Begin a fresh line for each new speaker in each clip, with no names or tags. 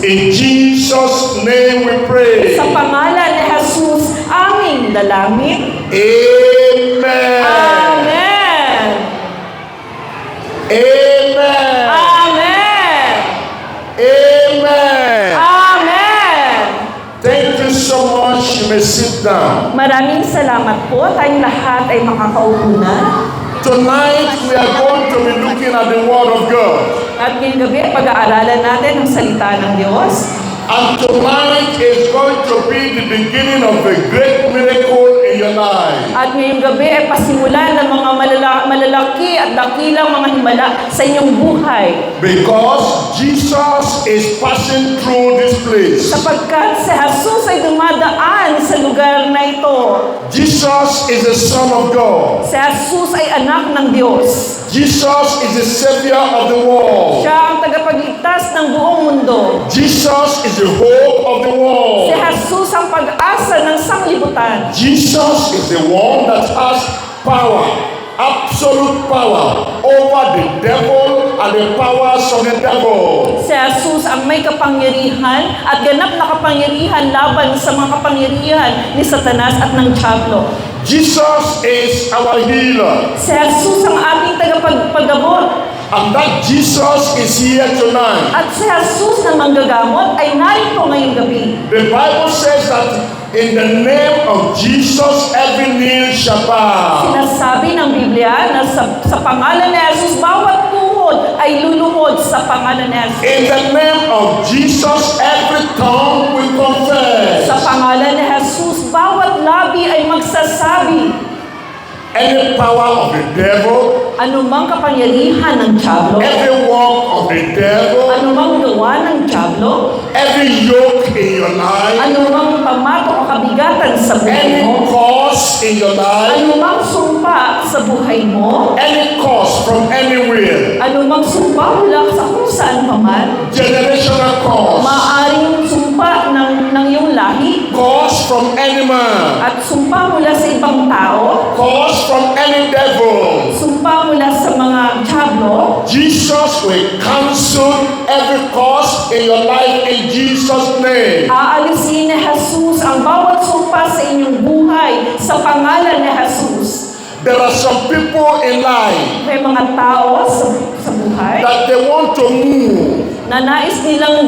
In Jesus' name we pray.
Sa pangalan ni Jesus, aming dalangin.
Amen.
Amen.
Amen.
Amen.
Amen.
Amen.
Thank you so much. You may sit down.
Maraming salamat po. Tayong lahat ay makakaupo na.
Tonight we are going to be looking at the Word of God.
At ngayong gabi, pag-aaralan natin ang salita ng Diyos.
And tonight is going to be the beginning of a great miracle in your life.
At ngayong gabi ay pasimulan ng mga malalaki at dakilang mga himala sa inyong buhay.
Because Jesus is passing through this place.
Sapagkat si Jesus ay dumadaan sa lugar na ito.
Jesus is the Son of God.
Si Jesus ay anak ng Diyos.
Jesus is the Savior of the world.
Siya ang tagapagligtas ng buong mundo.
Jesus is the hope of the world.
Si Jesus ang pag-asa ng sanglibutan.
Jesus is the one that has power, absolute power over the devil and the powers of the devil.
Si Jesus ang may kapangyarihan at ganap na kapangyarihan laban sa mga kapangyarihan ni Satanas at ng Diablo.
Jesus is our healer.
Si Jesus ang ating tagapagpagamot.
And that Jesus is here tonight.
At si Jesus na manggagamot ay narito ngayong gabi.
The Bible says that in the name of Jesus, every knee shall bow.
Sinasabi ng Biblia na sa pangalan ni Jesus, bawat tuhod ay luluhod sa pangalan ni Jesus.
In the name of Jesus, every tongue will confess.
Sa pangalan ni Jesus, bawat labi ay magsasabi.
Any power of the devil,
Anumang kapangyarihan ng Diablo,
every work of the devil,
anumang gawa ng Diablo,
every yoke in your life,
anumang pamato o kabigatan sa buhay
any
mo,
cause in your life,
anumang sumpa sa buhay mo,
any cause from anywhere,
anumang sumpa mula sa kung saan pa man,
generational cause,
maaaring sumpa ng iyong lahi,
cause from any man,
at sumpa mula sa ibang tao,
cause from any devil.
sumpa mula sa mga Diablo,
Jesus will cancel every cause in your life in Jesus' name.
aalisin ni Jesus ang bawat sumpa sa inyong buhay sa pangalan ni Jesus.
There are some people in life
May mga tao sa buhay
that they want to move.
na nais nilang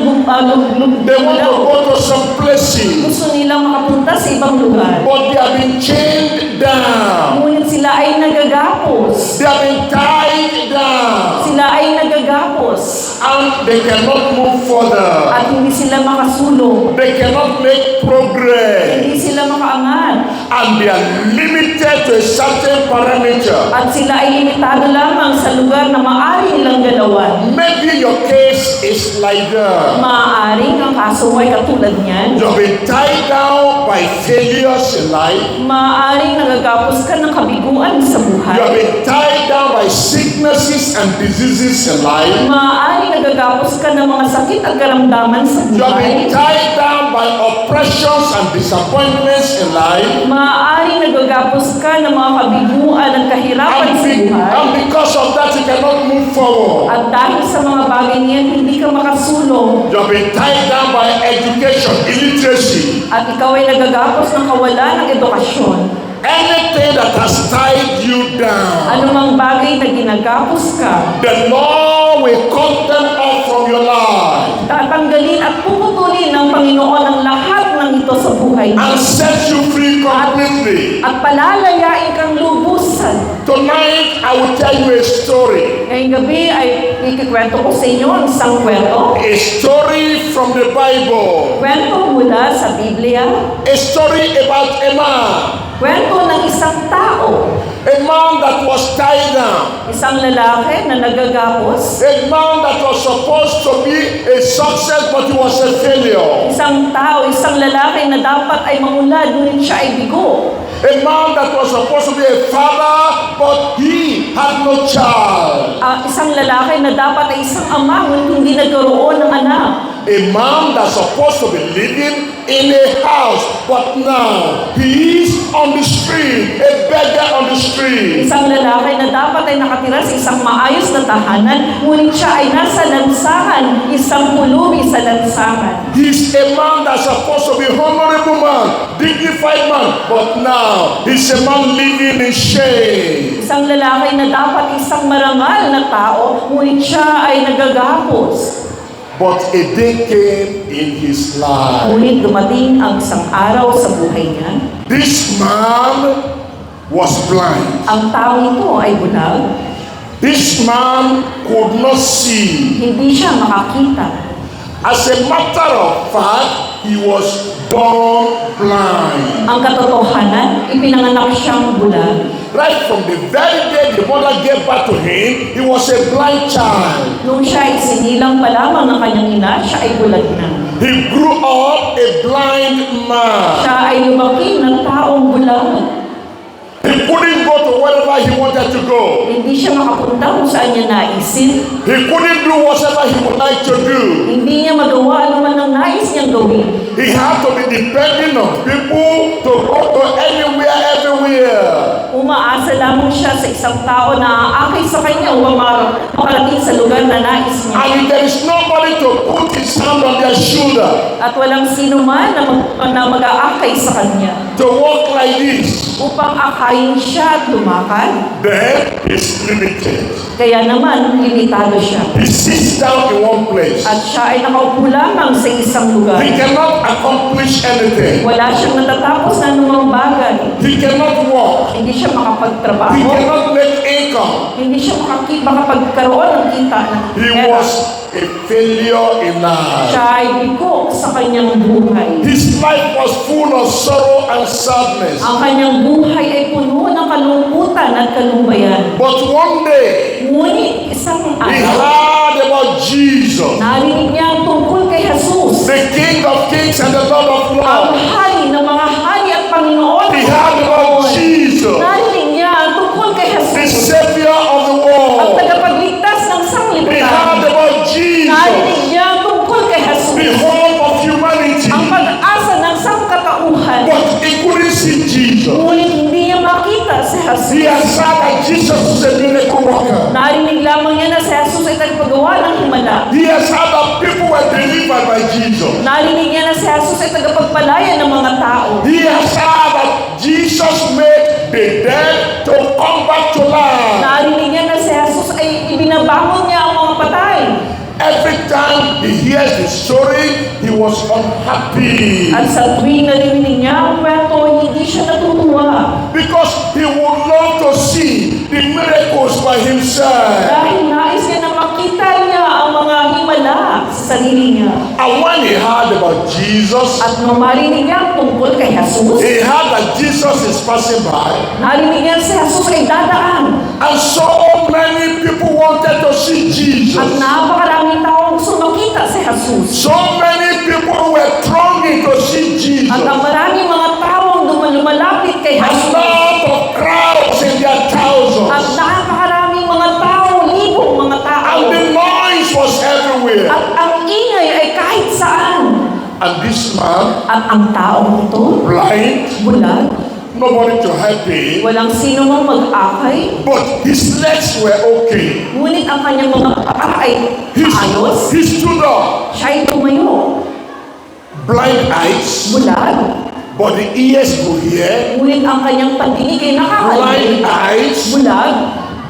They want to go to some places,
gusto nilang makapunta sa ibang lugar.
but they have been chained down.
Ngunit sila ay nagagapos.
They have been tied down,
Sila ay nagagapos.
and they cannot move further.
At hindi sila makasulong.
They cannot make progress,
Hindi sila makaangat.
and they are limited to a certain parameter.
At sila ay limitado lamang sa lugar na maaari nilang galawan.
Maybe your case is like that.
Maaaring ang kaso mo ay katulad niyan.
You've been tied down by failures in life.
Maaaring nagagapos ka ng kabiguan sa
You have
buhay.
been tied down by sicknesses and diseases in life.
Maaaring nagagapos ka ng mga sakit at karamdaman sa
You have been
buhay.
tied down by oppressions and disappointments in life.
Maaaring nagagapos ka ng mga kabiguan at kahirapan sa buhay.
And because of that, you cannot move forward.
At dahil sa mga bagay niyan, hindi ka makasulong.
You have been tied down by education, illiteracy.
At ikaw ay nagagapos ng kawalan ng edukasyon.
Anything that has tied you down,
Anumang bagay na ginagapos ka,
the Lord will cut them off from your life
tatanggalin at puputulin ng Panginoon ang lahat ng ito sa buhay mo.
and set you free completely.
At palalayain kang lubusan.
Tonight, I will tell you a story.
Ngayong gabi ay ikikwento ko sa inyo ang isang kwento.
A story from the Bible.
Kwento mula sa Biblia.
A story about a man.
Kwento ng isang tao.
A man that was tied down.
Isang lalaki na nagagapos.
A man that was supposed to be a success, but he was a failure.
Isang tao, isang lalaki na dapat ay maunlad, ngunit siya ay bigo.
A man that was supposed to be a father, but he had no child.
Isang lalaki na dapat ay isang ama, ngunit hindi nagkaroon ng anak.
A a man that's supposed to be living in a house, but now he is on the street, a beggar on the street.
Isang lalaki na dapat ay nakatira sa isang maayos na tahanan, ngunit siya ay nasa lansangan, isang pulubi sa lansangan.
He's a man that's supposed to be honorable man, dignified man, but now he's a man living in shame.
Isang lalaki na dapat isang marangal na tao, ngunit siya ay nagagapos.
But a day came in his life.
Ngunit dumating ang isang araw sa buhay niya.
This man was blind.
Ang tao ito ay bulag.
This man could not see.
Hindi siya makakita.
As a matter of fact, he was born blind.
Ang katotohanan, ipinanganak siyang bulag.
Right from the very day the mother gave birth to him, he was a blind child.
Nung siya ay sinilang pa lamang ng kanyang ina, siya ay bulag na.
He grew up a blind man.
Siya ay lumaki ng taong bulag.
He couldn't go to wherever he wanted to go.
Hindi siya makapunta kung saan niya naisip.
He couldn't do whatever he would like to do.
Hindi niya magawa anuman ang nais niyang gawin.
He had to be depending on people to go to anywhere, everywhere.
Umaasa lamang siya sa isang tao na aakay sa kanya upang makarating sa lugar na nais niya.
And there is nobody to put his hand on their shoulder
At walang sino man na mag-aakay sa kanya
to walk like this.
upang akayin siya at lumakad.
Then he's limited.
Kaya naman, limitado siya.
He sits down in one place.
At siya ay nakaupo lamang sa isang lugar.
He cannot accomplish anything.
Wala siyang natatapos na anumang bagay.
He cannot walk.
Hindi siya
He
makapagtrabaho.
cannot make income.
Hindi siya makapagkaroon ng kita ng
He
pera.
was a failure in life.
Siya ay bigo sa kanyang buhay.
His life was full of sorrow and sadness.
Ang kanyang buhay ay puno ng kalungkutan at kalumbayan.
But one day,
Ngunit isang
he
araw,
heard about Jesus,
narinig niya ang tungkol kay Jesus,
the King of Kings and the Lord of
ang
Lords.
hari ng mga hari at Panginoon.
He heard about Jesus,
Narinig niya ang tungkol kay
the
Jesus,
Savior of the
ang
world.
tagapagligtas ng
He
sanglibutan.
heard about Jesus,
Narinig niya ang tungkol kay
the
Jesus,
hope of humanity.
ang pag-asa ng sangkatauhan.
But he couldn't see Jesus.
Ngunit hindi niya makita si Jesus.
He has heard that Jesus is a miracle worker.
Narinig lamang niya na si Jesus ay tagapagawa ng himala.
He has heard that people were delivered by Jesus.
Narinig niya na si Jesus ay tagapagpalaya ng mga tao.
He has heard that Jesus made the dead to come back to life.
Narinig niya na si Jesus ay ibinabangon niya ang mga patay.
Every time he hears the story, he was unhappy.
At sa tuwing narinig niya ang kwento, hindi siya natutuwa.
Because he would love to see the miracles by himself.
Dahil nais niya na makita niya ang mga himala sa sarili niya.
And when he heard about Jesus,
At nung marinig niya ang tungkol kay Jesus,
he heard that Jesus is passing by.
narinig niya si Jesus ay dadaan.
And so many people wanted to see
At
Jesus.
napakaraming tao gusto makita si Jesus.
So many people were thronging to see Jesus.
At ang maraming mga taong lumalapit kay
A
Jesus.
lot of crowds in their
At
thousands.
napakaraming mga tao, libong mga tao.
And the noise was everywhere.
At ang ingay ay kahit saan.
And this man,
At ang taong ito,
blind,
bulag,
nobody to help him,
walang sino mang mag-akay,
but his legs were okay.
ngunit ang kanyang mga paa ay maayos.
He stood up,
Siya ay tumayo,
blind eyes,
bulag,
but the ears could hear,
ngunit ang kanyang pandinig ay
blind
nakakarinig.
eyes,
Bulag,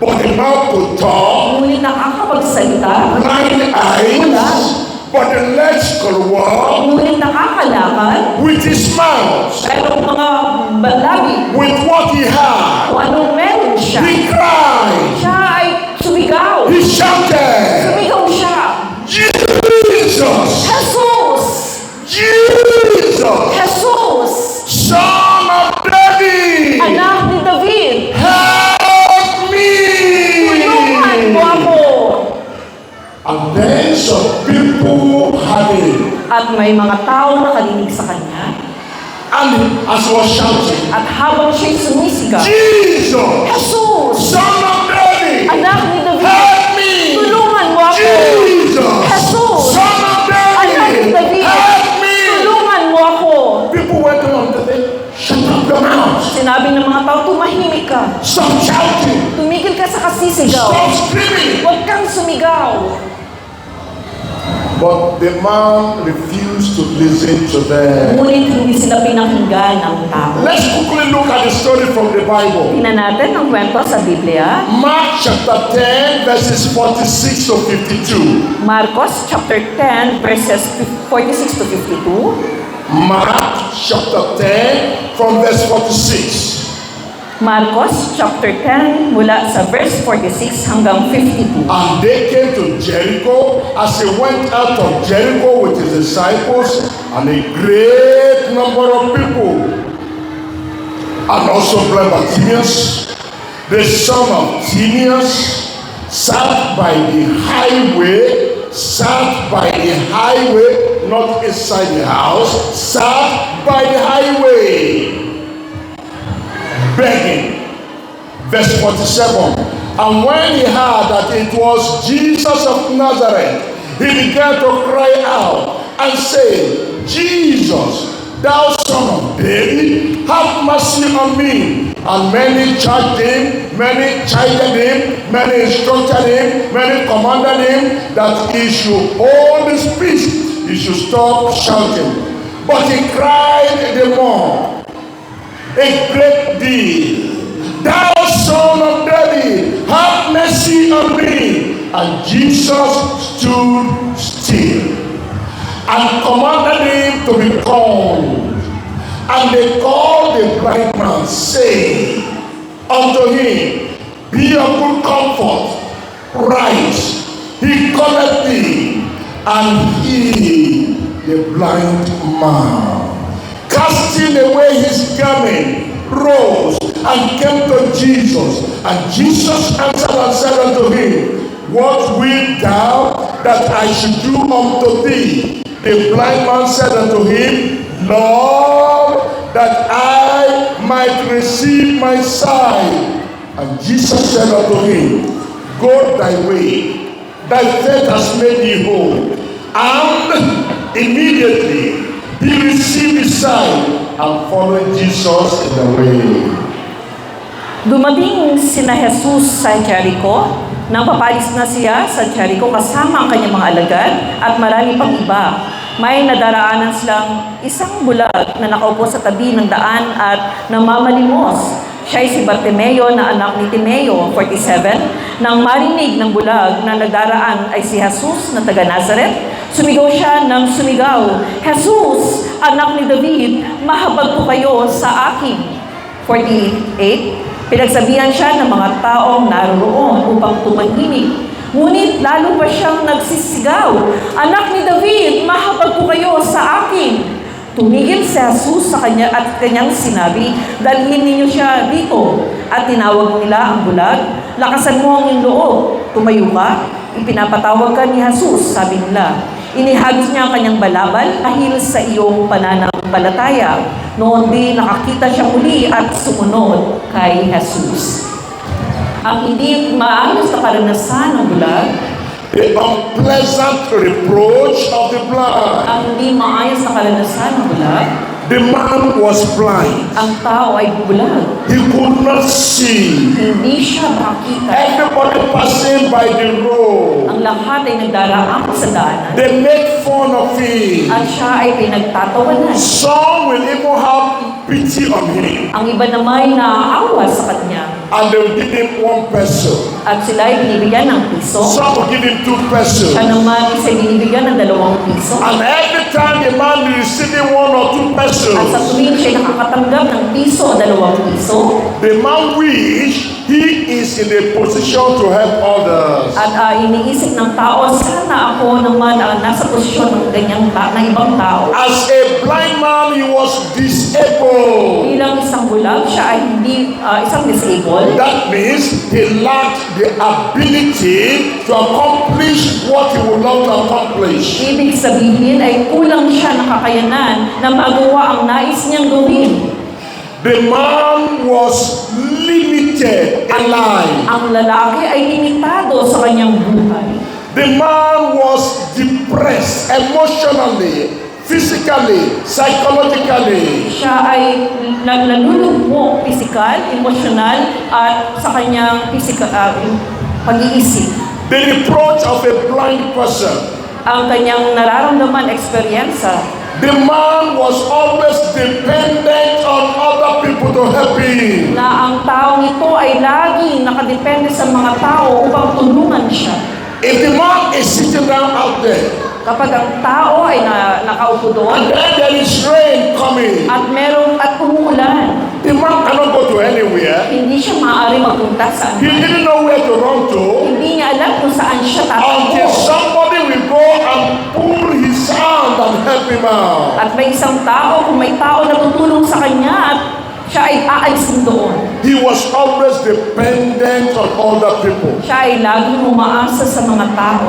but the mouth could talk,
ngunit nakakapagsalita.
blind eyes, but the legs could walk
Ngunit nakakalakad.
with his mouth,
Pero mga labi,
with what he had.
kung anong meron siya.
He cried,
Siya ay sumigaw.
he shouted,
Sumigaw siya.
Jesus,
Jesus!
Jesus,
Jesus!
Son of David,
Anak ni David!
help me.
Tulungan mo ako!
And then some people had it.
At may mga tao nakarinig sa kanya.
And as he was shouting,
At habang siya'y sumisigaw,
Jesus,
Jesus!
Son of David,
Anak ni David!
help me.
Tulungan mo ako!
Jesus,
Jesus!
Son of
Anak
David, Stop shouting.
Tumigil ka sa kasisigaw.
Stop screaming.
Huwag kang sumigaw.
But the man refused to listen to them.
Ngunit hindi sila pinakinggan ng tao.
Let's quickly look at the story from the Bible.
Tingnan natin ang kwento sa Biblia.
Mark chapter 10, verses 46 to 52.
Marcos chapter 10 verses 46 to 52.
Mark chapter 10, from verse 46.
Marcos chapter 10 mula sa verse 46 hanggang 52.
And they came to Jericho. As he went out of Jericho with his disciples and a great number of people, and also blind Bartimaeus, the son of Timaeus, sat by the highway, not inside the house, sat by the highway, begging. Verse 47. And when he heard that it was Jesus of Nazareth, he began to cry out and say, Jesus, thou son of David, have mercy on me. And many charged him, many chided him, many instructed him, many commanded him that he should hold his peace, he should stop shouting. But he cried the more, a great deal, thou son of David, have mercy on me. And Jesus stood still and commanded him to be called. And they called the blind man, saying unto him, be of good comfort, rise. He calleth thee, and he, the blind man, casting away his garment, rose and came to Jesus. And Jesus answered and said unto him, what wilt thou that I should do unto thee? The blind man said unto him, Lord, that I might receive my sight. And Jesus said unto him, go thy way, thy faith has made thee whole. And immediately he received his sight and followed Jesus in the way.
Dumating sina Jesus sa Jericho. Nang papalis na siya sa Jericho kasama ang kanyang mga alagad at marami pang iba. May nadaraanan silang isang bulag na nakaupo sa tabi ng daan at namamalimos. Siya'y si Bartimeo na anak ni Timeo, 47. Nang marinig ng bulag na nagdaraan ay si Jesus na taga Nazareth, sumigaw siya ng sumigaw, Jesus, anak ni David, mahabag po kayo sa akin. 48. Pinagsabihan siya ng mga taong naroroon upang tumahimik. Ngunit lalo pa siyang nagsisigaw, anak ni David, mahabag po kayo sa akin. Tumigil si Jesus sa kanya at kanyang sinabi, dalhin ninyo siya dito. At tinawag nila ang bulag, lakasan mo ang iyong loob, tumayo ka. Ipinapatawag ka ni Jesus, sabi nila. Inihagis niya ang kanyang balabal dahil sa iyong pananampalataya. Noon din nakakita siya muli at sumunod kay Jesus. Ang hindi maayos na karanasan ng bulag,
The unpleasant reproach of the blind.
ang hindi maayos na karanasan ng bulag,
The man was blind.
ang tao ay bulag.
He could not see.
Hindi siya makakita.
Everybody passing by the road,
Ang lahat ay nagdaraan sa daanan.
they make fun of him.
At siya ay pinagtatawanan.
Some will even have pity on him,
Ang iba naman naaawa sa kanya.
and they will give him 1 peso.
At sila ay binibigyan ng piso.
Some will give him 2 pesos.
Siya naman isa binibigyan ng 2 piso.
And every time the man is receiving 1 or 2
At sa
pesos,
tuwing siya nakakatanggap ng piso o 2 piso,
the man wish he is in a position to help others.
at iniisip ng tao, sana ako naman nasa posisyon ng ganyang ng ibang tao.
As a blind man, he was disabled.
Bilang isang bulag, siya ay hindi isang disabled.
That means he lacked the ability to accomplish what he would love to accomplish.
Ibig sabihin ay kulang siya ng kakayanan na magawa ang nais niyang gawin.
The man was limited in life.
Ang lalaki ay limitado sa kanyang buhay.
The man was depressed emotionally, physically, psychologically.
Siya ay nalulugmok physical, emotional, at sa kanyang pag-iisip.
The reproach of a blind person.
Ang kanyang nararamdaman, eksperyensa.
The man was always dependent on other people to help him.
Na ang taong ito ay laging nakadepende sa mga tao upang tulungan siya.
If the man is sitting down out there,
Kapag ang tao ay nakaupo
and
doon,
then there is rain coming,
at umuulan,
the man cannot go to anywhere.
hindi siya maaari magpunta saan
He
man.
didn't know where to run to
Hindi niya alam kung saan siya
until
tatakbo.
somebody will go and pull his hand and help him out.
At may isang tao, kung may tao na tutulong sa kanya, at siya ay aalisin doon.
He was always dependent on other people.
Siya ay laging umaasa sa mga tao.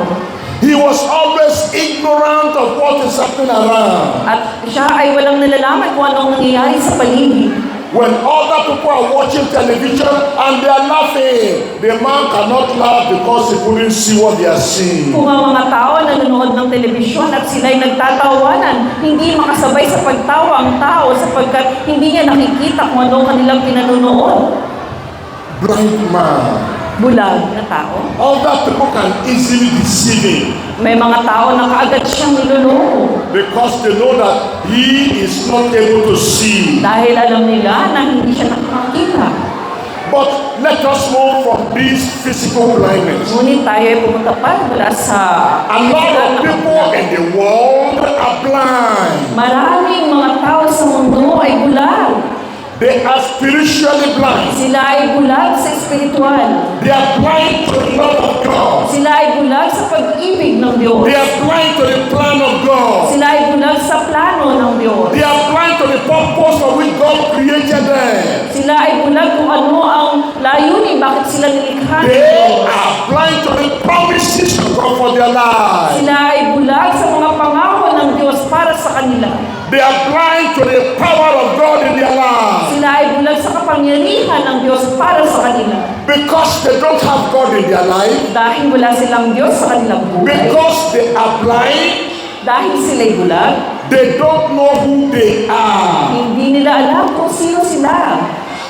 He was always ignorant of what is happening around.
At siya ay walang nalalaman kung anong nangyayari sa paligid.
When other people are watching television and they are laughing, the man cannot laugh because he couldn't see what they are seeing.
Kung ang mga tao nanonood ng telebisyon at sila'y nagtatawanan, hindi makasabay sa pagtawa ang tao sapagkat hindi niya nakikita kung anong kanilang pinanonood.
Blind man.
Bulag na tao.
Other people can easily deceive him
May mga tao na kaagad siyang niloloko
because they know that he is not able to see.
dahil alam nila na hindi siya nakakakita.
But let us move from these physical blindness.
Ngunit tayo ay pumunta pa mula sa
A lot of people in the world are blind.
maraming mga tao sa mundo ay bulag.
They are spiritually blind.
Sila ay bulag sa espiritual.
They are blind to the love of God.
Sila ay bulag sa pag-ibig ng Diyos.
They are blind to the plan of God.
Sila ay bulag sa plano ng Diyos.
They are blind to the purpose for which God created them.
Sila ay bulag kung ano ang layunin, bakit sila nilikha ng
They
Diyos.
are blind to the promises of God for their lives.
Sila ay bulag sa mga pangako ng Diyos para sa kanila.
They are blind to the power of God in their lives.
Sila ay bulag sa kapangyarihan ng Diyos para sa kanila.
Because they don't have God in their life.
Dahil wala silang Diyos sa kanilang buhay.
Because they are blind.
Dahil sila'y bulag,
They don't know who they are.
hindi nila alam kung sino sila.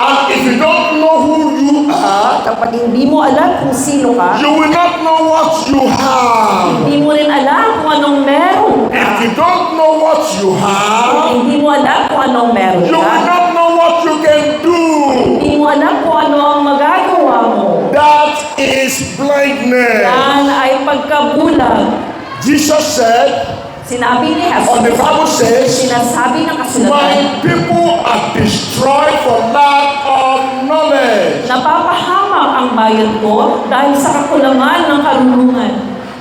And if you don't know who you are,
Kapag hindi mo alam kung sino ka,
you will not know what you have.
hindi mo rin alam kung anong meron
If
ka.
you don't know what you have,
Hindi mo alam kung anong meron
you will
ka.
not know what you can do.
Hindi mo alam kung ano ang magagawa mo.
That is blindness.
Yan ay pagkabulag.
Jesus said,
Sinabi ni
or the
Jesus,
Bible says,
sinasabi ng kasulatan,
my people are destroyed for lack of knowledge.
napapahamak ang bayan ko dahil sa kakulangan ng karunungan.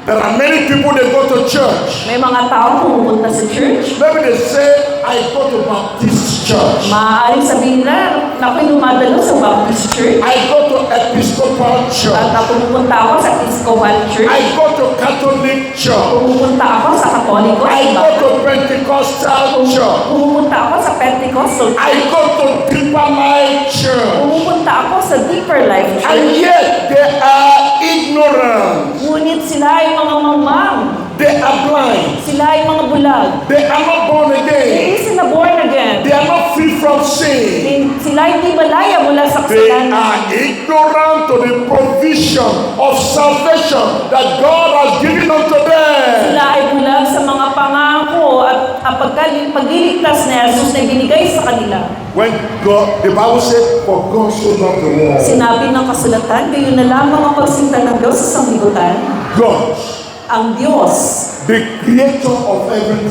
There are many people that go to church.
May mga tao pumupunta sa church.
Maybe they say, I go to Baptist church.
Maaaring sabihin nila, ako'y dumadalo sa Baptist Church.
I go to Episcopal
At
church.
pumupunta ako sa Episcopal Church.
I go to Catholic church.
Pumupunta ako sa Katoliko.
I go to Pentecostal church.
Pumupunta ako sa Pentecostal
I
Church.
go to Deeper Life church.
Pumupunta ako sa Deeper Life
And
Church.
yet they are ignorant.
Ngunit sila ay mga mamang.
They are blind.
Sila ay mga bulag.
They are not born again.
Hindi sila born again.
They are not free from sin.
Sila hindi malaya mula sa
They
kasalanan.
are ignorant to the provision of salvation that God has given unto them.
Sila ay bulag sa mga pangako at pagliligtas na Jesus na binigay sa kanila.
When God, the Bible said, for God so loved the world.
Sinabi ng kasulatan, gayon na lamang ang pagsinta ng Diyos sa sanglibutan.
God,
Ang Diyos,
the creator of everything.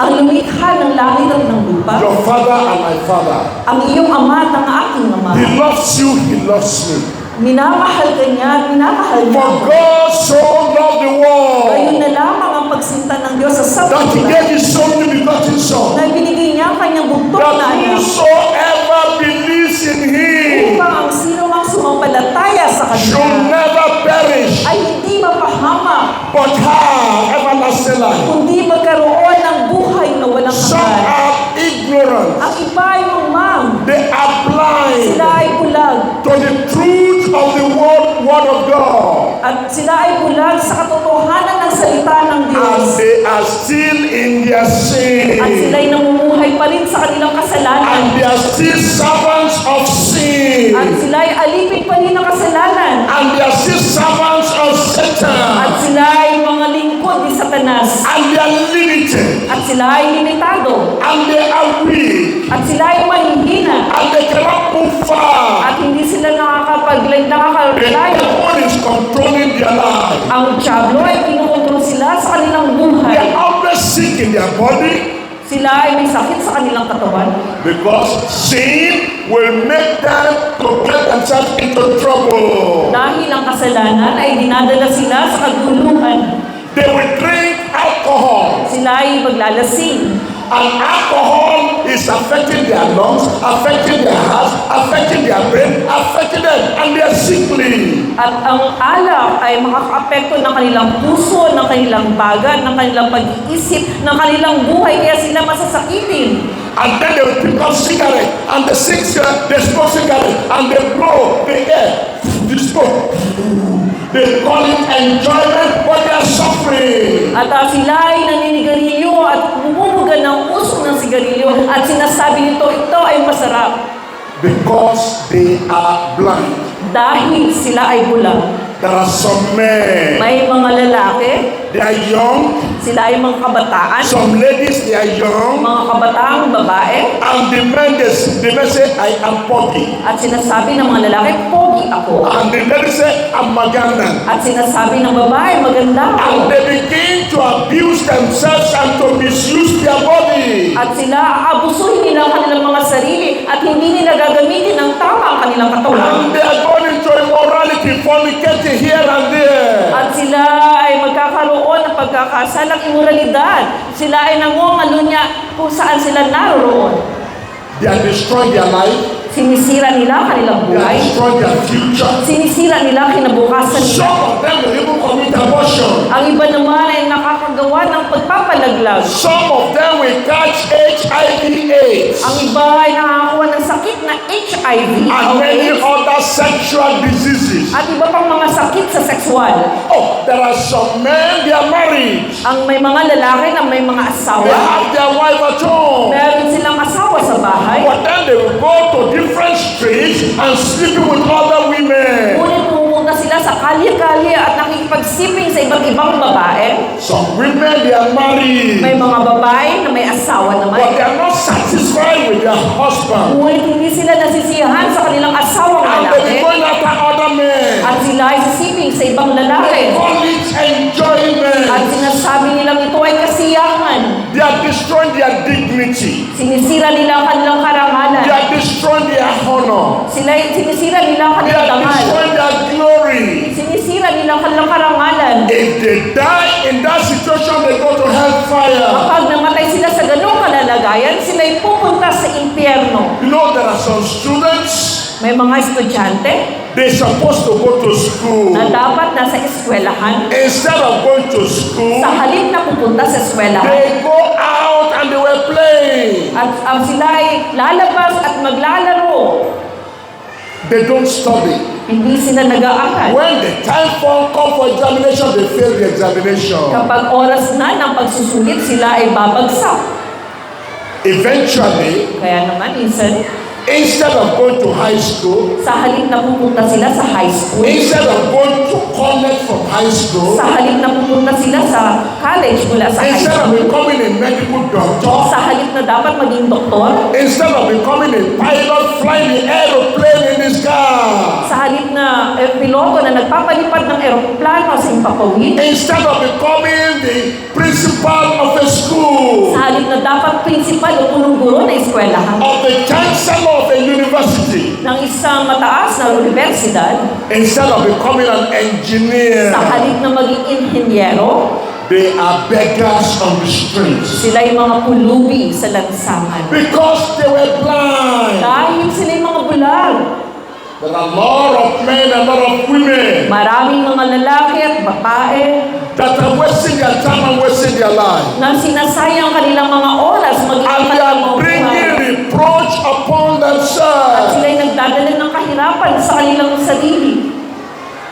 ang lumikha ng langit at ng lupa,
Your father and my father.
ang iyong ama at ang aking ama.
He loves you, he loves me.
Minamahal ka niya at minamahal niya
For
ako.
God so loved the
Gayon
world
na lamang ang pagsinta ng Diyos sa
that he
sanglibutan
gave his only begotten son,
na binigay niya ang kanyang bugtong na
that
anak
whosoever believes in him
upang ang sino mang sumampalataya sa
should
kanya
never perish,
ay hindi mapahamak,
but have everlasting life.
kundi magkaroon ng buhay na walang
Some
hanggan.
are ignorant.
Ang iba ay mamang,
They are blind
sila ay bulag,
to the truth of the word of God.
at sila ay bulag sa katotohanan ng salita ng
And
Diyos.
they are still in their their
At
sin.
sila'y namumuhay pa rin sa kanilang kasalanan.
And they are still servants of sin.
At sila'y alipin pa rin ng kasalanan.
And they are still servants of
At
Satan.
sila'y mga lingkod ni Satanas.
And they are limited.
At sila'y limitado.
And they are weak.
At sila'y mahihina.
And they cannot move far.
At hindi sila
The
nakakalayo.
devil is controlling their life.
Ang Diablo ay kinukontrol sila sa kanilang
They
buhay.
are always sick in their body
Sila ay may sakit sa kanilang katawan.
because sin will make them to get themselves into trouble.
Dahil ang kasalanan ay dinadala sila sa kaguluhan.
They will drink alcohol.
Sila ay maglalasing.
And alcohol is affecting their lungs, affecting their heart, affecting their brain, affecting them, and they are sickly.
At ang alak ay makakaapekto ng kanilang puso, ng kanilang baga, ng kanilang pag-iisip, ng kanilang buhay, kaya sila masasakitin.
And then they will pick up cigarette, and they smoke cigarette, and they blow the air. They smoke. They call it enjoyment, but they are suffering.
At sila ay naninigarilyo at bumubuga ng usok ng sigarilyo at sinasabi nito, ito ay masarap.
Because they are blind.
Dahil sila ay bulag.
There are some men,
May mga lalaki,
they are young.
sila ay mga kabataan,
Some ladies, they are young.
mga kabataang babae,
And the men, they may say, I am poky.
at sinasabi ng mga lalaki, pogi ako.
And the ladies say, I'm Magandan.
At sinasabi ng babae, maganda
And
ako.
they begin to abuse themselves and to misuse their body.
At sila, aabusuhin nila ang kanilang mga sarili at hindi nila gagamitin ng tama ang kanilang katawan.
And they are going into immorality, fornicating here and there.
At sila ay magkakaroon ng pagkakasalang imoralidad. Sila ay nangungalunya kung saan sila naroroon.
They are destroying their life.
Sinisira nila ang kanilang
They are
buhay.
destroying their future.
Sinisira nila ang kinabukasan nila.
Some of them will even commit abortion.
Ang iba naman ay nakakagawa ng pagpapalaglag.
Some of them will catch HIV/AIDS
Ang iba ay nakakakuha ng sakit na HIV,
and many
AIDS,
other sexual diseases.
at iba pang mga sakit sa sexual.
Oh, there are some men, they are married.
Ang may mga lalaki na may mga
They
asawa,
have their wife at home.
meron silang asawa sa bahay,
But then they will go to different streets and sleeping with other women.
ngunit pumunta sila sa kalye-kalye at nakikipagsiping sa iba't ibang babae.
Some women, they are married.
May mga babae na may asawa
But
naman.
they are not satisfied with their husband.
Ngunit hindi sila nasisiyahan sa kanilang asawang
And they
lalaki.
be going after other men.
At sila ay sisiping sa ibang
They
lalaki.
call it enjoyment.
At sinasabi nilang ito ay kasiyahan.
They are destroying their dignity.
Sinisira nila ang kanilang
They
karangalan.
are destroying their honor.
Sinisira nila ang
They
kanilang
are
dangal.
destroying their glory.
Sinisira nila ang kanilang karangalan.
If they die in that situation, they go to hellfire.
Kapag namatay sila sa ganung kalalagayan, sila'y pupunta sa impyerno.
You know, there are some students,
May mga estudyante
they're supposed to go to school.
na dapat nasa eskwelahan.
Instead of going to school,
Sa halip na pupunta sa eskwelahan,
they go out and they were playing.
at sila ay lalabas at maglalaro.
They don't study.
Hindi sila nag-aaral.
When the time come for examination, they fail the examination.
Kapag oras na ng pagsusulit, sila ay babagsak.
Eventually,
Kaya naman, minsan,
instead of going to high school,
sa halip na pupunta sila sa high school,
instead of going to college from high school,
sa halip na pupunta sila sa college mula sa high
instead of
school,
becoming a medical doctor,
sa halip na dapat maging doktor,
instead of becoming a pilot flying the aeroplane in the sky,
sa halip na piloto na nagpapalipad ng eroplano sa impapawid,
instead of becoming the principal of a school,
sa halip na dapat principal o punong-guro na eskwelahan,
of the chancellor of a university,
ng isang mataas na universidad,
instead of becoming an engineer,
sa halip na maging inhenyero,
they are beggars on the streets.
sila'y mga pulubi sa lansangan.
Because they were blind.
Dahil sila'y mga bulag.
There are a lot of men and a lot of women
Maraming mga lalaki at babae
that are wasting their time and wasting their life.
na sinasayang kanilang mga oras maging
And they
kanilang
are
mga
bringing
buhay.
reproach upon
At
themselves.
sila'y nagdadala ng kahirapan sa kanilang sarili.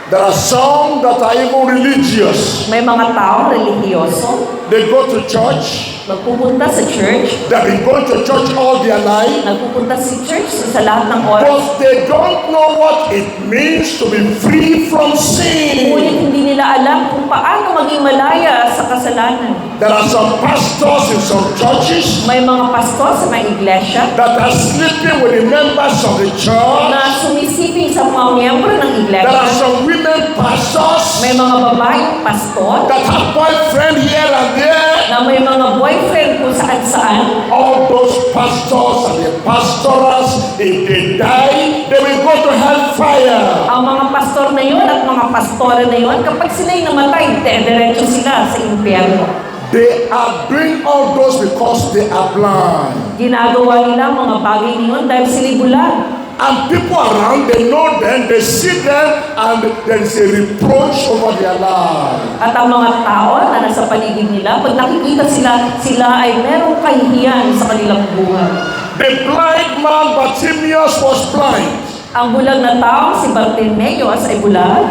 There are some that are even religious.
May mga taong relihiyoso,
They go to church.
nagpupunta sa church,
They've been going to church all their life.
nagpupunta sa church sa lahat ng oras.
But they don't know what it means to be free from sin.
Ngunit hindi nila alam kung paano maging malaya sa kasalanan.
There are some pastors in some churches
May mga pastor sa mga iglesia
that are sleeping with the members of the church.
na sumisiping sa mga miyembro ng
There are
iglesia.
some women pastors
May mga babaeng pastor
that have boyfriend here and there.
na may mga boyfriend kung saan-saan.
All those pastors and the pastorals, if they die, they will go to hellfire.
Ang mga pastor na yun at mga pastora na yun, kapag sila'y namatay, dediretso sila sa impyerno.
They are doing all those because they are blind.
Ginagawa nila ang mga bagay na yun dahil sila'y bulag.
And people around, they know them, they see them, and there is a reproach over their lives.
At ang mga tao na nasa paligid nila, pag nakikita sila ay merong kahihiyan sa kanilang buhay.
The blind man Bartimaeus was blind,
Ang bulag na tao, si Bartimeus, ay bulag.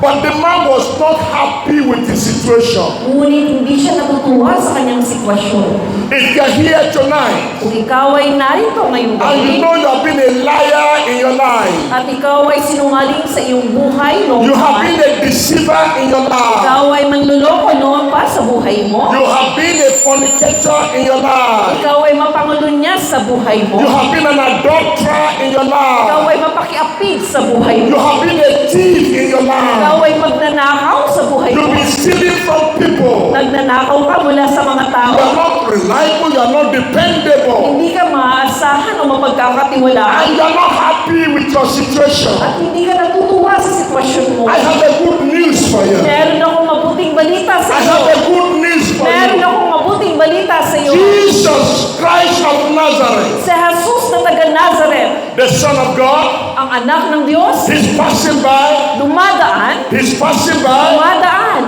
but the man was not happy with his situation.
Ngunit hindi siya natutuwa sa kanyang sitwasyon.
If you are here tonight,
Kung ikaw ay narito ngayong
and you
gabi,
know you have been a liar in your life,
at ikaw ay sinungaling sa iyong buhay noong
you have been
naman,
a deceiver in your life,
ikaw ay manluloko noon pa sa buhay mo,
you have been a fornicator in your life,
ikaw ay mapangulunyas sa buhay mo,
you have been an adulterer in your
ikaw
life,
ay mapakiapid sa buhay
you
mo,
have been a thief in your life,
ikaw ay magnanakaw sa buhay
you've
mo,
been stealing from people,
nagnanakaw ka mula sa mga
you
tao,
are not reliable, you are not dependable,
hindi ka maaasahan o mapagkakatiwalaan,
and you are not happy with your situation.
at hindi ka natutuwa sa sitwasyon mo.
I have a good news for you.
Meron akong mabuting balita sa
I
iyo.
have a good news for
Meron
you.
akong mabuting balita sa iyo.
Jesus Christ of Nazareth,
Si Jesus na taga Nazareth,
the Son of God,
ang anak ng Diyos,
He's passing by,
dumadaan,
He's passing by,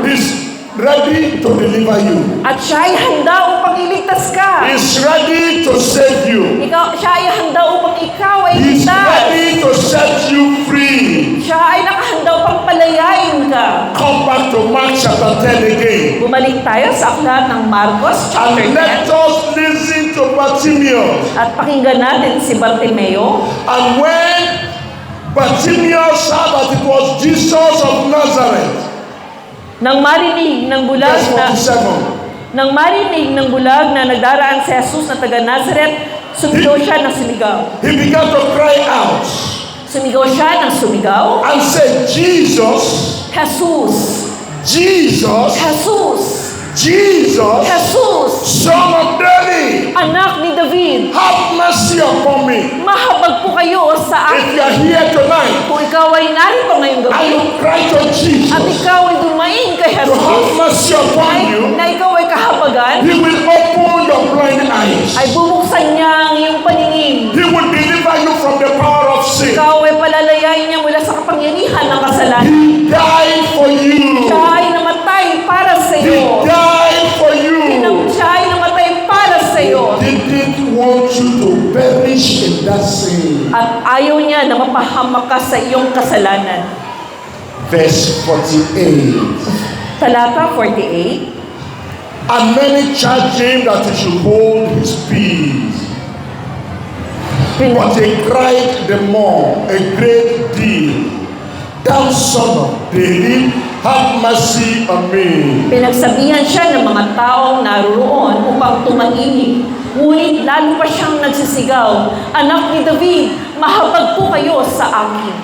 He's ready to deliver you.
at siya ay handa upang iligtas ka.
He's ready to save you.
Siya ay handa upang ikaw ay
He's
ligtas.
ready to set you free.
Siya ay nakahanda upang palayain ka.
Come back to Mark chapter 10 again.
Bumalik tayo sa aklat ng Marcos chapter
And let
10
us listen to Bartimaeus.
at pakinggan natin si Bartimeo.
And when Bartimaeus saw that it was Jesus of Nazareth,
Nang marinig ng bulag
verse
na
47,
nagdaraan si Jesus na taga Nazareth, sumigaw siya ng sumigaw.
he began to cry out
Sumigaw siya ng sumigaw.
and said, Jesus,
Jesus!
Jesus,
Jesus!
Jesus,
Jesus!
Son of David,
Anak ni David!
have mercy upon me.
Mahabag po kayo sa
If
akin.
you are here tonight
Kung ikaw ay narito ngayong
and
gabi,
you cry to
at
Jesus
ikaw ay dumaing kay
to have
Jesus,
mercy upon you,
na ikaw ay kahabagan,
He will open your blind eyes.
ay bubuksan niya ang iyong paningin.
He will deliver you from the power of sin.
Ikaw ay palalayain niya mula sa kapangyarihan ng kasalanan.
He died for you.
Siya ay namatay para sa
He
iyo.
died for you.
Siya ay namatay para sa iyo.
He didn't want you to perish in that sin.
At ayaw niya na mapahamak ka sa iyong kasalanan.
Verse 48.
Talata 48.
And many charged him that he should hold his peace. But he cried the more a great deal, Thou son of David, have mercy on me.
Pinagsabihan siya ng mga taong naroon upang tumahimik. Ngunit lalo pa siyang nagsisigaw, Anak ni David, mahabag po kayo sa akin.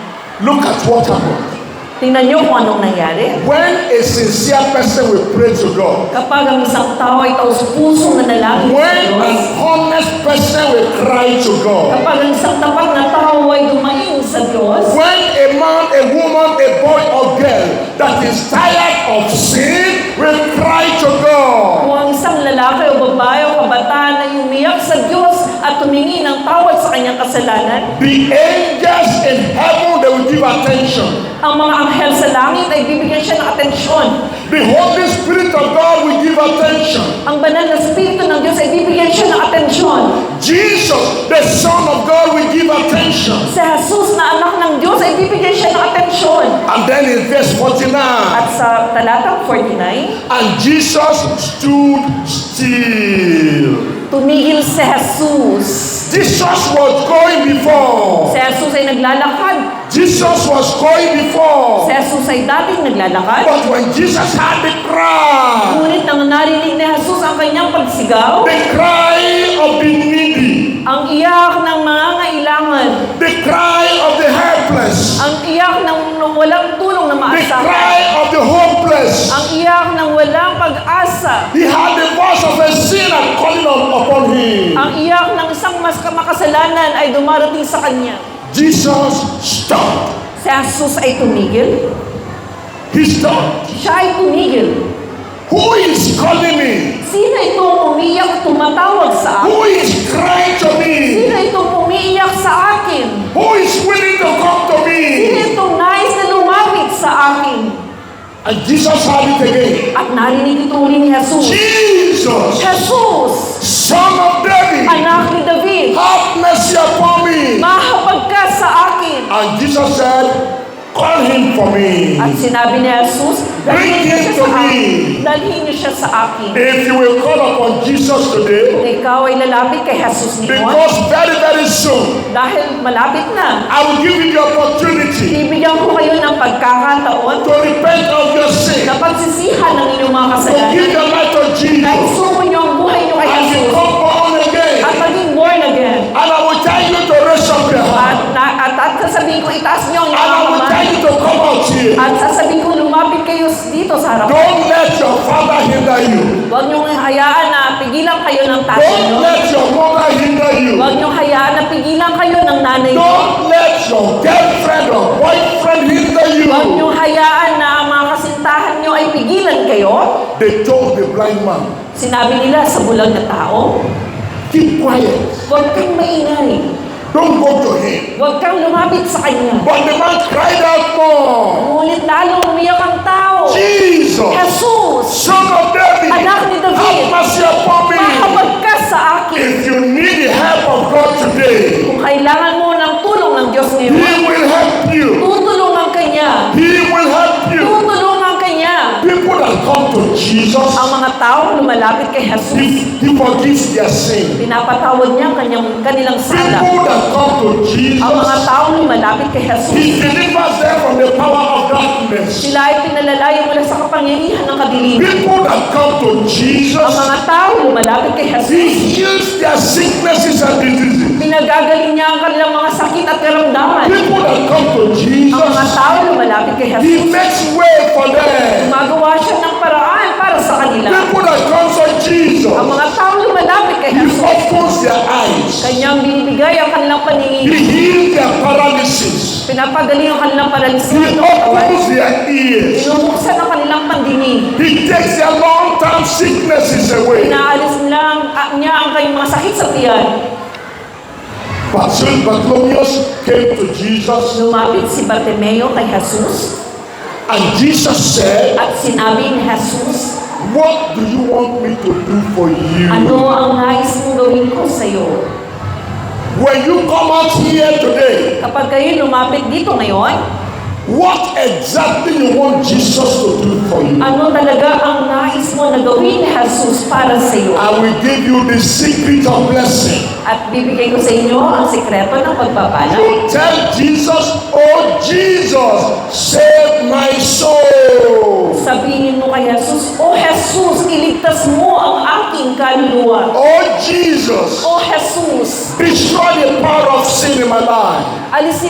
Look at what happened.
Tingnan niyo kung anong nangyari.
When a sincere person will pray to God,
Kapag ang isang tao ay taus-pusong nanalangin sa
when
Diyos,
an honest person will cry to God,
kapag ang isang tapat na tao ay dumaing sa Diyos,
when a man, a woman, a boy or girl that is tired of sin will cry to God,
kung ang isang lalaki o babae o kabataan ay umiyak sa Diyos at tumingi ng tawad sa kanyang kasalanan,
the angels in heaven, they will give attention.
ang mga anghel sa langit ay bibigyan siya ng atensyon.
The Holy Spirit of God will give attention.
Ang banal na Espiritu ng Diyos ay bibigyan siya ng atensyon.
Jesus, the The Son of God will give attention.
Si Jesus na anak ng Diyos ay bibigyan siya ng atensyon.
And then in verse 49,
At sa talatang 49,
and Jesus stood still.
tumigil si Jesus.
Jesus was going before.
Si Jesus ay naglalakad.
Jesus was going before.
Si Jesus ay dating naglalakad.
But when Jesus had the cry,
Ngunit nang narinig ni Jesus ang kanyang pagsigaw,
the cry of the needy,
ang iyak ng mga ngailangan,
the cry of the helpless,
ang iyak ng walang tulong na
the
maasahan,
cry of the hopeless.
ang iyak ng walang pag-asa,
He had the voice of a sinner calling upon him.
ang iyak ng isang mas makasalanan ay dumarating sa kanya.
Jesus stopped.
Si Jesus ay tumigil.
He stopped.
Siya ay tumigil.
Who is calling me?
Sino itong umiyak at tumatawag sa akin?
Who is crying to me?
Sino itong umiiyak sa akin?
Who is willing to come to
Sino
me?
itong nais na lumapit sa akin?
And Jesus had it again.
At narinig ito uli ni Jesus.
Jesus,
Jesus,
Son of David,
anak ni David,
have mercy upon me.
mahabag ka sa akin.
And Jesus said, call him for me.
At sinabi ni Jesus, dalhin niyo siya sa akin. Dalhin niyo siya sa akin.
If you will call upon Jesus today,
Kung ikaw ay lalapit kay Jesus ngayon,
because very, very soon,
dahil malapit na,
I will give you the opportunity
bibigyan ko kayo ng pagkakataon
to repent of your sin,
na pagsisihan ng inyong mga
to
kasalanan.
give your life to
Na
Jesus,
isuko niyo ang buhay niyo kay
and
Jesus
become born again.
at maging born again.
And I will tell you to raise up your hand.
At sasabihin ko, itaas niyo ang
And I
inyong
will tell
kamay.
you to come out here.
At sasabihin ko, lumapit kayo dito sa harapan.
Don't let your father hinder you.
Huwag niyong hayaan na pigilan kayo ng tatay
Don't
niyo.
let your mother hinder you.
Huwag niyong hayaan na pigilan kayo ng nanay niyo.
Don't let your girlfriend or boyfriend hinder you.
Huwag niyong hayaan na ang mga kasintahan niyo ay pigilan kayo.
They told the blind man,
Sinabi nila sa bulag na tao,
keep quiet.
huwag kang maingay.
Don't go to him.
Huwag kang lumapit sa kanya.
But the man cried out more,
Ngunit lalong umiyak ang tao.
Jesus,
Jesus,
Son of David,
anak ni David,
have mercy upon me.
mahabag ka sa akin.
If you need the help of God today,
Kung kailangan mo ng tulong ng Diyos
He
ngayon,
will help you.
tutulungan ka niya.
He will help you.
Tutulungan ka niya.
People that come to Jesus,
Ang mga taong lumalapit kay Jesus,
He forgives their sin.
pinapatawad niya ang kanilang sala.
People that come to
Ang mga
Jesus,
taong lumalapit kay Jesus,
He delivers them from the power of darkness.
sila ay pinalalayo mula sa kapangyarihan ng kadiliman.
People that come to
Ang
Jesus,
mga taong lumalapit kay
He
Jesus,
heals their sicknesses and diseases.
pinagagaling niya ang kanilang mga sakit at karamdaman.
People that come to
Ang mga
Jesus,
taong lumalapit kay
He
Jesus,
makes way for them.
gumagawa siya ng paraan para sa kanila.
People that come to
Ang
Jesus,
mga taong lumalapit kay
He
Jesus,
opens their eyes.
kanyang binibigay ang kanilang
He
paningin.
heals their paralysis.
Pinapagaling ang kanilang paralisya.
He opens their ears.
Pinubuksan ang kanilang pandinig.
He takes their long-term sicknesses away.
Inaalis niya ang kanyang mga sakit sa tiyan.
Bartholomew came to Jesus,
Lumapit si Bartimeo kay Jesus
and Jesus said,
at sinabi ni Jesus,
what do you want me to do for you?
ano ang nais mong gawin ko sa iyo?
When you come out here today,
Kapag kayo lumapit dito ngayon,
what exactly you want Jesus to do for you?
ano talaga ang nais mo na gawin ni Jesus para sa iyo?
I will give you the secret of blessing.
At bibigay ko sa inyo ang sikreto ng pagpapala.
You tell Jesus, oh Jesus, save my soul.
Sabihin mo kay Jesus, O Jesus, iligtas mo ang aking kaluluwa.
Oh Jesus,
O Jesus,
destroy the power of sin in my life.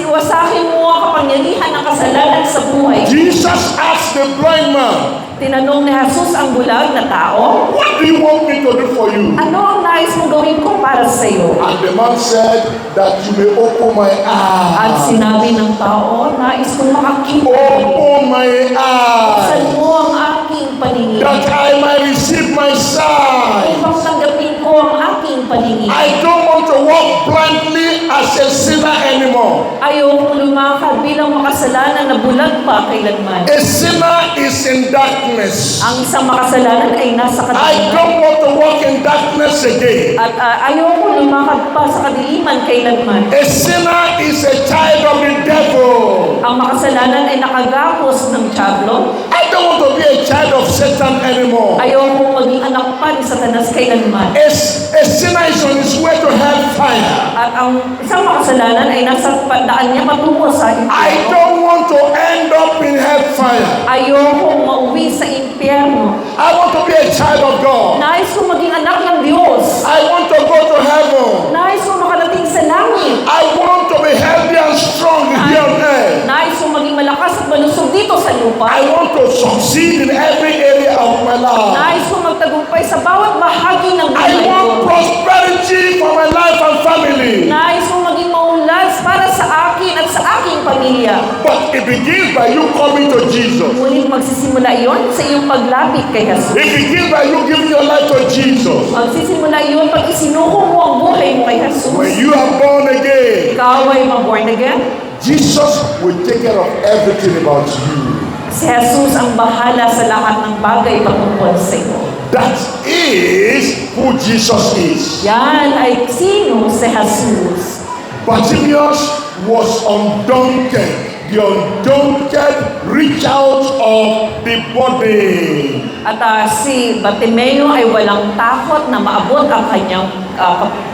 wasakin mo ang kapangyarihan ng kasalanan sa buhay.
Jesus asked the blind man,
Tinanong ni Jesus ang bulag na tao,
what do you want me to do for you?
ano ang nais mong gawin ko para sa iyo?
And the man said that you may open my
At
eyes.
sinabi ng tao, nais kong makakita.
Open my
Buksan
eyes.
mo ang aking paningin.
That I might receive my sight.
Upang tanggapin ko ang aking paligid.
I don't want to walk blindly as a sinner anymore.
Ayokong lumakad bilang makasalanan na bulag pa kailanman.
A sinner is in darkness.
Ang isang makasalanan ay nasa
I
kadiliman.
don't want to walk in darkness again.
At ayokong lumakad pa sa kadiliman kailanman.
A sinner is a child of the devil.
Ang makasalanan ay nakagapos ng dyablo.
I don't want to be a child of Satan anymore.
Ayokong maging anak pa ni Satanas kailanman.
A sinner is on his way to hellfire.
At ang isang makasalanan ay nasa daan niya patungo sa
I
impyerno.
don't want to end up in hellfire.
Ayokong mauwi sa impyerno.
I want to be a child of God.
Nais kong maging anak ng Diyos.
I want to go to heaven.
Nais kong makarating sa langit.
I want to be healthy and strong here on earth.
Nais kong maging malakas at malusog dito sa lupa.
I want to succeed in every area of my life.
Nais kong magtagumpay sa bawat bahagi ng
I
buhay
want
ko.
prosperity for my life and family.
Nais kong maging maunlad para sa akin at sa aking pamilya.
But it begins by you coming to Jesus.
Ngunit magsisimula iyon sa iyong paglapit kay Jesus.
It begins by you giving your life to Jesus.
Magsisimula iyon pag isinuko mo ang buhay mo kay Jesus.
When you are born again,
Ikaw ay ma-born again.
Jesus will take care of everything about you.
Si Jesus ang bahala sa lahat ng bagay patungkol sa iyo.
That is who Jesus is.
Yan ay sino si Jesus.
Bartimaeus was undaunted. The undaunted reach out of the body.
At si Bartimeo ay walang takot na maabot ang kanyang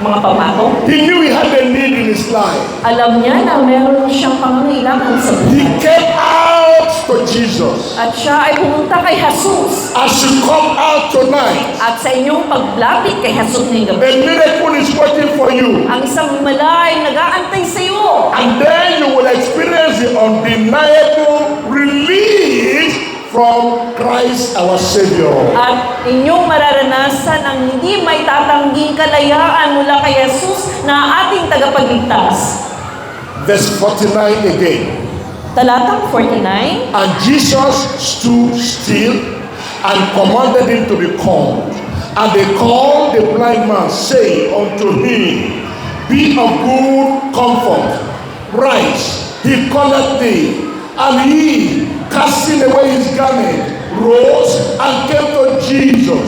mga pamato.
He knew he had a need in his life.
Alam niya na meron siyang pangangailangan sa
He
buhay.
came out to Jesus.
At siya ay pumunta kay Jesus.
As you come out tonight,
At sa inyong paglapit kay Jesus ngayong
a
gabi,
miracle is waiting for you.
ang isang himala ay nag-aantay sa iyo.
And then you will experience the undeniable release from Christ our Savior.
At inyong mararanasan ang hindi may tatangging kalayaan mula kay Jesus na ating tagapagligtas.
Verse 49 again.
Talatang 49.
And Jesus stood still and commanded him to be called. And they called the blind man, saying unto him, Be of good comfort, rise, he calleth thee. And he, casting away his garment, rose and came to Jesus.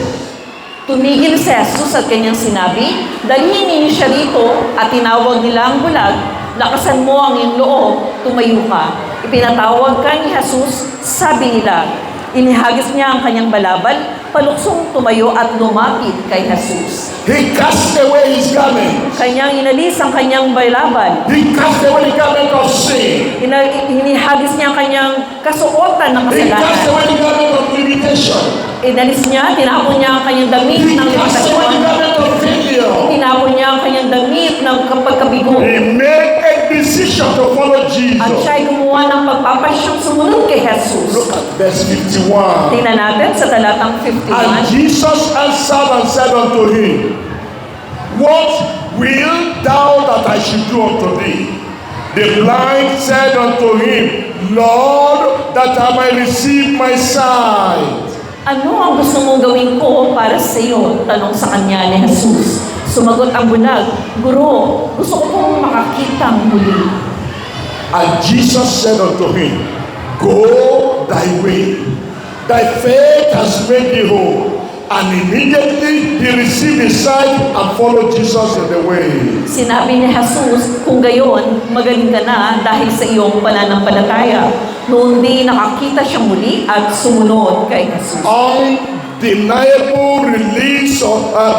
Tumigil si Jesus at kanyang sinabi, dalhin ninyo siya rito at tinawag nila ang bulag, lakasan mo ang iyong loob, tumayo ka. Ipinatawag ka ni Jesus, sabi nila, inihagis niya ang kanyang balabal, paluksong tumayo at lumapit kay Jesus.
He cast away his garment.
Kanyang inalis ang kanyang balabal,
He cast away the garment of sin.
inihagis niya ang kanyang kasuotan ng
He cast
kasalanan.
away the garment of limitation.
Inalis niya, tinapon niya ang kanyang damit
He
ng
cast away the
limitasyon.
garment of failure.
Tinapon niya ang kanyang damit ng pagkabigo.
He made a decision to follow
At
Jesus.
siya ay gumawa ng pagpapasyang sumunod kay Jesus.
Look at verse 51.
Tingnan natin sa talatang
And
51.
Jesus answered and said unto him, What wilt thou that I should do unto thee? The blind said unto him, Lord, that I might receive my sight.
Ano ang gusto mong gawin ko para sa iyo? Tanong sa kanya ni Jesus. Sumagot ang bulag, Guro, gusto ko pong makakitang muli.
And Jesus said unto him, Go thy way, thy faith has made thee whole. And immediately he received his sight and followed Jesus in the way.
Sinabi ni Jesus, kung gayon, magaling ka na dahil sa iyong pananampalataya. Noon din nakakita siya muli at sumunod kay Jesus.
Undeniable release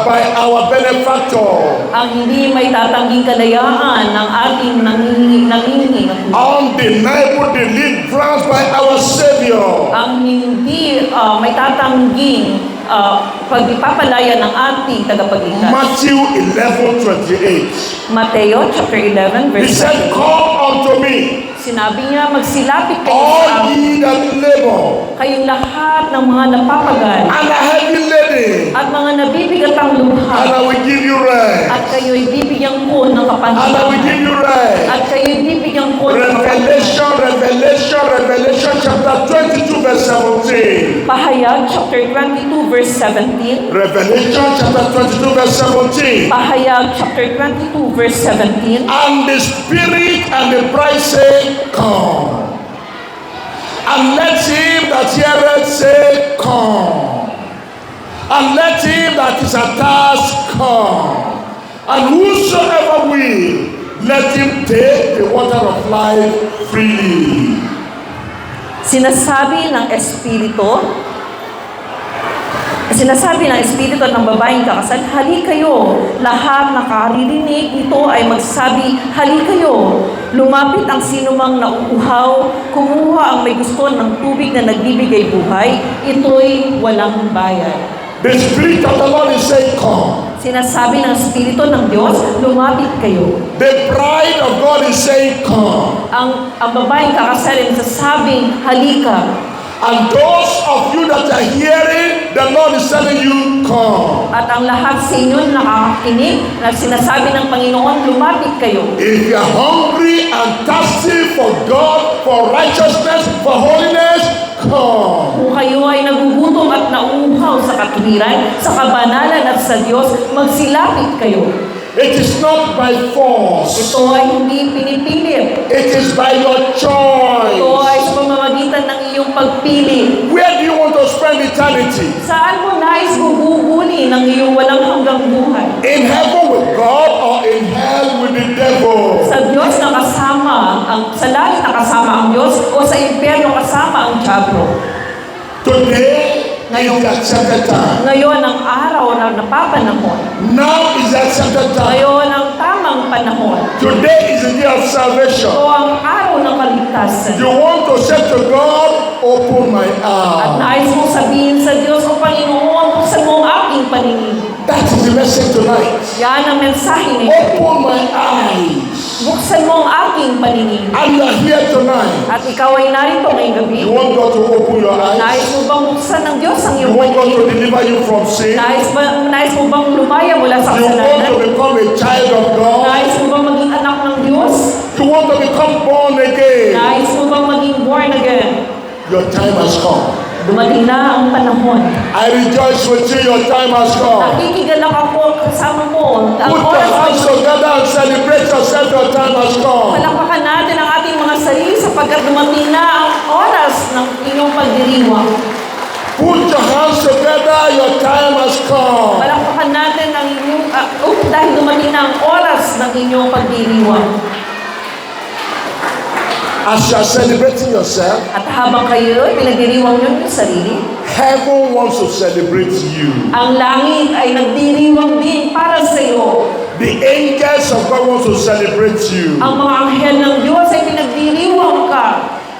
by our benefactor.
Ang hindi may tatangging kalayaan ng ating nangingi ng tulong.
Undeniable deliverance by our Savior.
Ang hindi may tatangging pagpapalaya ng ating tagapagligtas.
Matthew 11:28.
Mateo chapter 11
He
verse
said,
28.
Come unto me,
Sinabi niya, magsilapit kayo sa
all
akin,
ye that labor
kayong lahat ng mga napapagal
and are heavy laden,
at mga nabibigatang
and
lubha,
I will give you rest.
at kayo'y bibigyan ko ng
And I will
kapansanan.
give you rest.
At kayo'y bibigyan ko ng kapansanan.
Revelation chapter 22 verse 17.
Pahayag chapter 22 verse 17.
Revelation chapter 22 verse 17.
Pahayag chapter 22 verse 17.
And the Spirit and the bride say, Come. And let him that heareth say, Come. And let him that is attached come. And whosoever will, let him take the water of life freely.
Sinasabi ng Espiritu at ng babaeng kakasal, hali kayo. Lahat nakaririnig nito ay magsabi, hali kayo. Lumapit ang sinumang nauuhaw, kumuha ang may gusto ng tubig na nagbibigay buhay, ito'y walang bayad.
The Spirit of the Lord is saying, Come.
Sinasabi ng Espiritu ng Diyos, lumapit kayo.
The bride of God is saying, Come.
Ang babaeng kakasal ay nagsasabing, halika.
And those of you that are hearing, the Lord is telling you, Come.
At ang lahat sa inyo nakakakinig na sinasabi ng Panginoon, lumapit kayo.
If you are hungry and thirsty for God, for righteousness, for holiness, come.
Kung kayo ay nagugutom at nauuhaw sa katwiran, sa kabanalan at sa Diyos, magsilapit kayo.
It is not by force.
Ito ay hindi pinipilit.
It is by your choice.
Ito ay sa pamamagitan ng iyong pagpili.
Where do you want to spend eternity?
Saan mo nais guguguli ng iyong walang hanggang buhay?
In heaven with God or in hell with the devil?
Sa Diyos na kasama, sa langit na kasama ang Diyos o sa impyerno kasama ang diablo?
Today is the accepted time.
Ngayon ang araw na napapanahon.
Now is the accepted time.
Ngayon ang tamang panahon.
Today is the day of salvation.
Ito ang araw ng kaligtasan.
You want to say to God, open my
At
eyes.
nais mong sabihin sa Diyos, O Panginoon, buksan mo ang aking paningin.
That is the message tonight.
Yan ang mensahe ni
Open my eyes.
Buksan mo ang aking paningin.
And you are here tonight.
At ikaw ay narito ngayong gabi.
You want God to open your eyes?
Nais mo bang buksan ng Diyos ang
You
iyong
want God to
paningin?
deliver you from sin?
Nais mo bang lumaya mula sa
You want to
kasalanan?
become a child of God?
Nais mo bang maging anak ng Diyos?
You want to become born again?
Nais mo bang maging born again?
Your time has come.
Dumating na ang panahon.
I rejoice with you. Your time has come.
Nakikigalak ako kasama mo. Ang
Put your
oras
hands
ay
together and celebrate yourself. Your time has come.
palakpakan natin ang ating mga sarili sapagkat dumating na ang oras ng inyong pagdiriwang.
Put your hands together. Your time has come.
Palakpakan natin ang inyong, dahil dumating na ang oras ng inyong pagdiriwang.
As you are celebrating yourself,
At habang kayo ay pinagdiriwang nyo yung sarili,
heaven wants to celebrate you.
ang langit ay nagdiriwang din para sa iyo.
The angels of God want to celebrate you.
Ang mga anghel ng Diyos ay pinagdiriwang ka.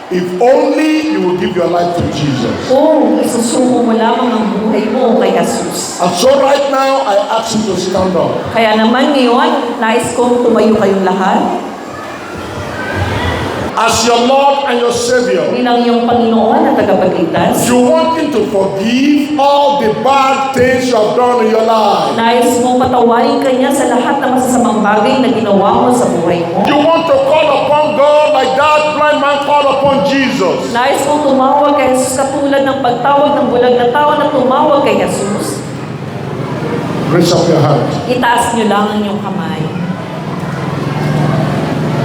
If only you will give your life to Jesus.
Kung isusuko mo lamang ang buhay mo kay Jesus.
And so right now, I ask you to stand up.
Kaya naman ngayon, nais kong tumayo kayong lahat
As your Lord and your Savior,
bilang iyong Panginoon at tagapagligtas.
you want Him to forgive all the bad things you have done in your life.
Nais mong patawarin Kanya sa lahat ng masasamang bagay na ginawa mo sa buhay mo.
You want to call upon God like that blind man called upon Jesus.
Nais mong tumawag kay Jesus katulad ng pagtawag ng bulag na tao na tumawag kay Jesus.
Raise up your hand.
Itaas niyo lang ang iyong kamay.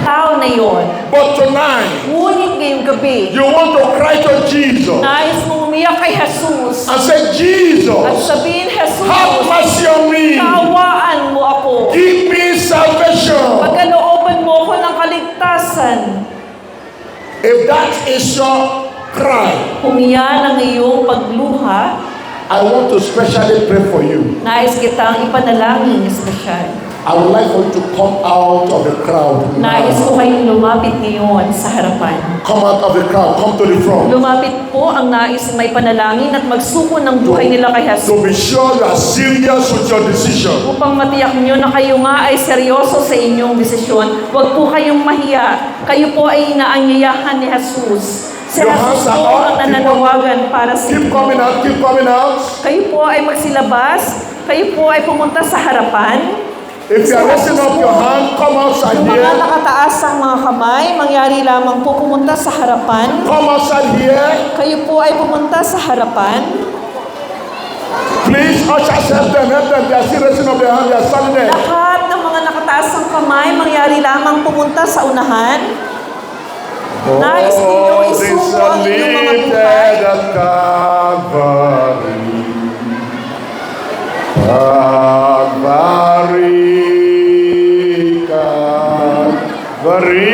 Tao na yon.
But tonight,
Ngunit ngayong gabi,
you want to cry to Jesus
nais mong umiyak kay Jesus
and say,
at
Jesus,
sabihin, Jesus,
have mercy on me.
kaawaan mo ako.
Give me salvation.
Pagkalooban mo ako ng kaligtasan.
If that is your cry,
Kung yan ang iyong pagluha,
I want to specially pray for you.
nais kitang ipanalangin espesyal.
I would like for you to come out of the crowd.
Nais ko
Now.
kayong lumapit ngayon sa harapan.
Come out of the crowd. Come to the front.
Lumapit po ang nais may panalangin at magsuko ng buhay nila kay Jesus.
To be sure you are serious with your decision.
Upang matiyak nyo na kayo nga ay seryoso sa inyong desisyon, huwag po kayong mahiya. Kayo po ay inaanyayahan ni Jesus. Si
Your
Jesus
hands are
po
up.
ang nananawagan para sa
Keep
inyo.
coming out. Keep coming out.
Kayo po ay magsilabas. Kayo po ay pumunta sa harapan.
If you are raising up your hand, come outside
Yung mga
here.
nakataas ang mga kamay, mangyari lamang po pumunta sa harapan.
Come outside here.
Kayo po ay pumunta sa harapan.
Please, ushers, help them, help them. They are still raising up their hand. They are standing there.
Lahat ng mga nakataas ang kamay, mangyari lamang pumunta sa unahan. Nais ninyo
Oh, this
isuko ang inyong mga buhay.
lifted at Calvary. Calvary, Calvary,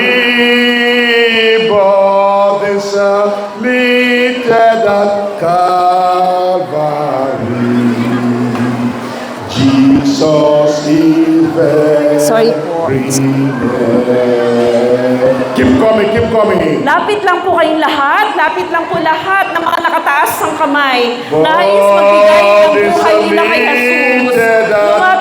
bodies are lifted at Calvary. Jesus is very
Sorry po.
near. Keep coming.
Lapit lang po kayong lahat. Lapit lang po lahat ng mga nakataas ang kamay. Nais magbigay ng buhay nila kay Jesus. Lumapit